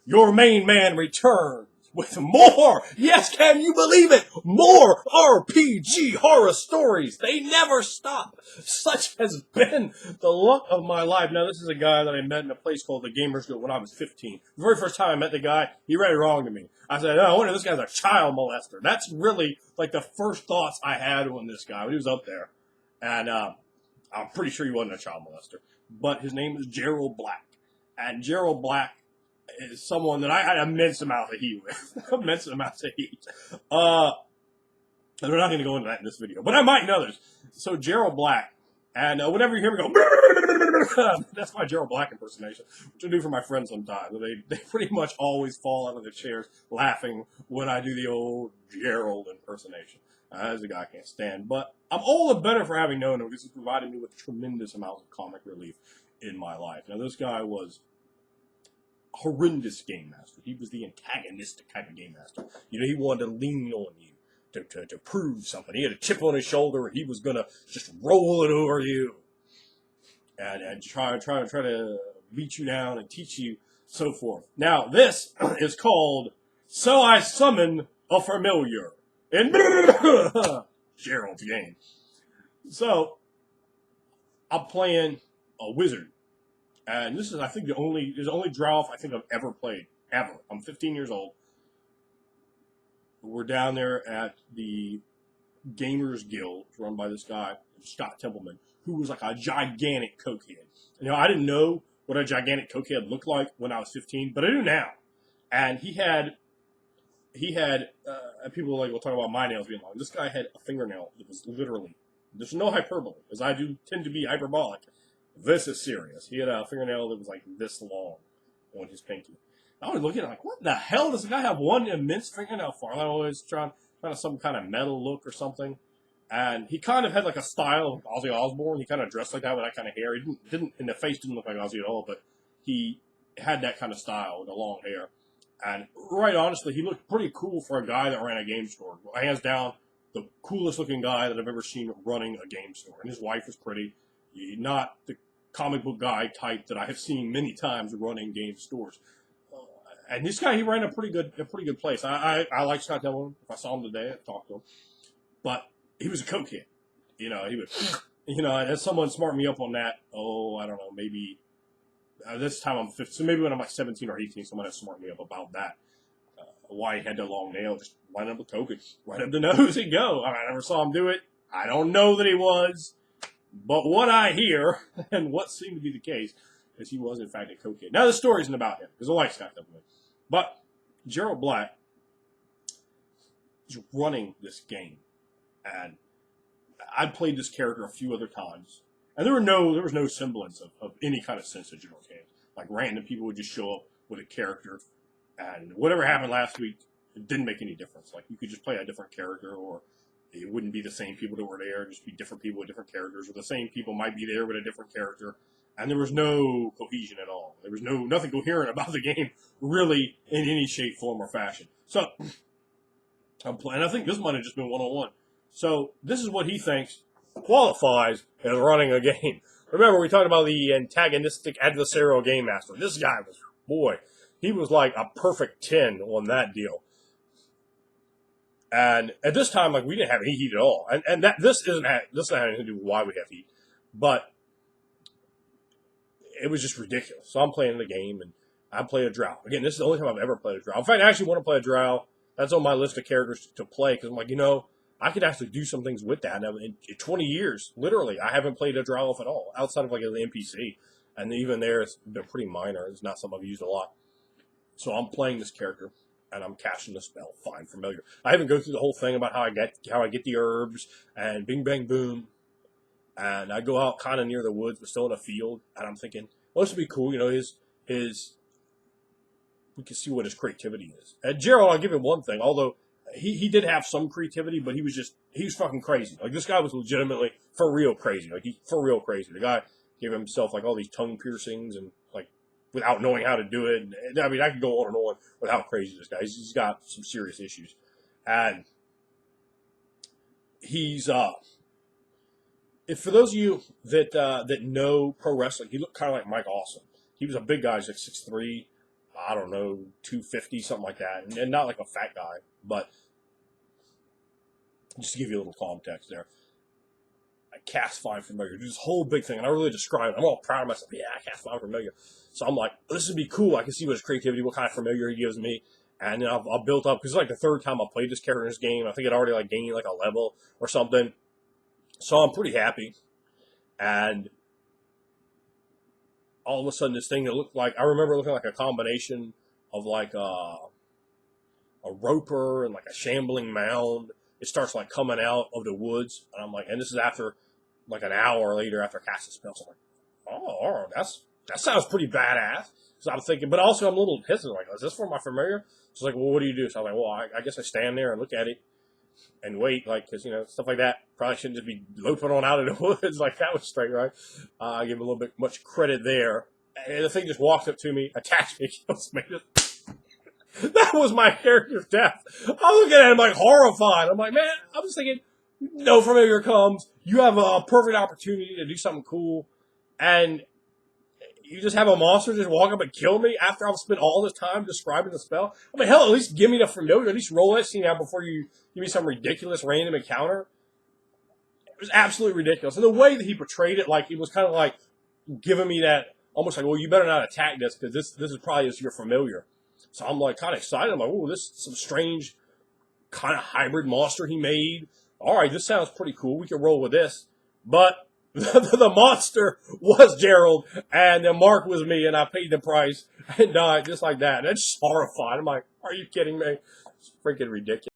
your main man returns with more. Yes, can you believe it? More RPG horror stories. They never stop. Such has been the luck of my life. Now, this is a guy that I met in a place called the Gamers Guild when I was 15. The very first time I met the guy, he read it wrong to me. I said, oh, I wonder if this guy's a child molester. That's really like the first thoughts I had on this guy when he was up there. And I'm pretty sure he wasn't a child molester. But his name is Gerald Black. And Gerald Black is someone that I had an immense amount of heat with. Immense amounts of heat. And we're not going to go into that in this video, but I might in others. So Gerald Black, and whenever you hear me go, that's my Gerald Black impersonation, which I do for my friends sometimes. They pretty much always fall out of their chairs laughing when I do the old Gerald impersonation. That's a guy I can't stand. But I'm all the better for having known him because he's provided me with tremendous amounts of comic relief in my life. Now, this guy was a horrendous game master. He was the antagonistic type of game master. You know, he wanted to lean on you to prove something. He had a chip on his shoulder, and he was going to just roll it over you and try to beat you down and teach you so forth. Now, this is called So I Summon a Familiar in Gerald's game. So, I'm playing a wizard. And this is, I think, the only draw-off I think I've ever played. Ever. I'm 15 years old. We're down there at the Gamers Guild, run by this guy, Scott Templeman, who was like a gigantic cokehead. You know, I didn't know what a gigantic cokehead looked like when I was 15, but I do now. And he had people like, we'll talk about my nails being long. This guy had a fingernail that was literally, there's no hyperbole, because I do tend to be hyperbolic. This is serious. He had a fingernail that was like this long on his pinky. I was looking at it like, what the hell does the guy have one immense fingernail for? I was trying to some kind of metal look or something. And he kind of had like a style of Ozzy Osbourne. He kind of dressed like that with that kind of hair. He didn't in the face didn't look like Ozzy at all, but he had that kind of style with the long hair. And right honestly, he looked pretty cool for a guy that ran a game store. Hands down, the coolest looking guy that I've ever seen running a game store. And his wife was pretty. Not the comic book guy type that I have seen many times running game stores. And this guy, he ran a pretty good place. I like Scott Dillon. If I saw him today, I'd talk to him. But he was a cokehead. You know, he would, and as someone smarted me up on that, I don't know, maybe, this time I'm 15, so maybe when I'm like 17 or 18, someone has smarted me up about that. Why he had the long nail, just line up with coke, right up the nose and go. I never saw him do it. I don't know that he was. But what I hear, and what seemed to be the case, is he was in fact a cokehead. Now the story isn't about him, because I like Scott Dillon. But Gerald Black is running this game, and I played this character a few other times, and there was no semblance of any kind of sense of Gerald's game. Like random people would just show up with a character, and whatever happened last week, it didn't make any difference. Like you could just play a different character, or it wouldn't be the same people that were there, just be different people with different characters, or the same people might be there with a different character. And there was no cohesion at all. There was nothing coherent about the game, really, in any shape, form, or fashion. So, I'm playing. I think this might have just been one-on-one. So, this is what he thinks qualifies as running a game. Remember, we talked about the antagonistic adversarial game master. This guy was, boy, he was like a perfect 10 on that deal. And at this time, like, we didn't have any heat at all. And this doesn't have anything to do with why we have heat. But it was just ridiculous. So I'm playing the game, and I play a drow. Again, this is the only time I've ever played a drow. In fact, I actually want to play a drow. That's on my list of characters to play, because I'm like, I could actually do some things with that. Now, in 20 years, literally, I haven't played a drow at all, outside of like an NPC. And even there, it's been pretty minor. It's not something I've used a lot. So I'm playing this character, and I'm casting the spell. Fine, familiar. I haven't go through the whole thing about how I get the herbs, and bing, bang, boom. And I go out kind of near the woods, but still in a field. And I'm thinking, well, this would be cool. We can see what his creativity is. And Gerald, I'll give him one thing. Although he did have some creativity, but he was fucking crazy. Like this guy was legitimately for real crazy. Like for real crazy. The guy gave himself like all these tongue piercings and like without knowing how to do it. And, I mean, I could go on and on with how crazy this guy is. He's got some serious issues. And he's if for those of you that know pro wrestling, he looked kind of like Mike Awesome. He was a big guy, he's like 6'3". I don't know, 250, something like that, and not like a fat guy, but just to give you a little context there. I cast find familiar, this whole big thing, and I really describe it. I'm all proud of myself. Yeah, I cast find familiar. So I'm like, this would be cool. I can see what his creativity, what kind of familiar he gives me, and then I've built up, because it's like the third time I played this character in this game. I think it already like gained like a level or something. So I'm pretty happy, and all of a sudden this thing that looked like, I remember looking like a combination of like a roper and like a shambling mound. It starts like coming out of the woods, and I'm like, and this is after like an hour later after casting spells. So I'm like, oh, that sounds pretty badass. So I'm thinking, but also I'm a little hesitant. Like, is this for my familiar? She's like, well, what do you do? So I'm like, well, I guess I stand there and look at it and wait, like, because, stuff like that probably shouldn't just be loping on out of the woods like that was straight, right? I give him a little bit much credit there. And the thing just walks up to me, attacks me, kills me. That was my character's death. I'm looking at him like horrified. I'm like, man, I was thinking, no familiar comes. You have a perfect opportunity to do something cool, and you just have a monster just walk up and kill me after I've spent all this time describing the spell. I mean, hell, at least give me the familiar. At least roll that scene out before you give me some ridiculous random encounter. It was absolutely ridiculous. And the way that he portrayed it, like, it was kind of like giving me that, almost like, well, you better not attack this, because this is probably just your familiar. So I'm like kind of excited. I'm like, oh, this is some strange kind of hybrid monster he made. All right, this sounds pretty cool. We can roll with this. But the monster was Gerald, and the mark was me, and I paid the price and died just like that. And it's horrified. I'm like, are you kidding me? It's freaking ridiculous.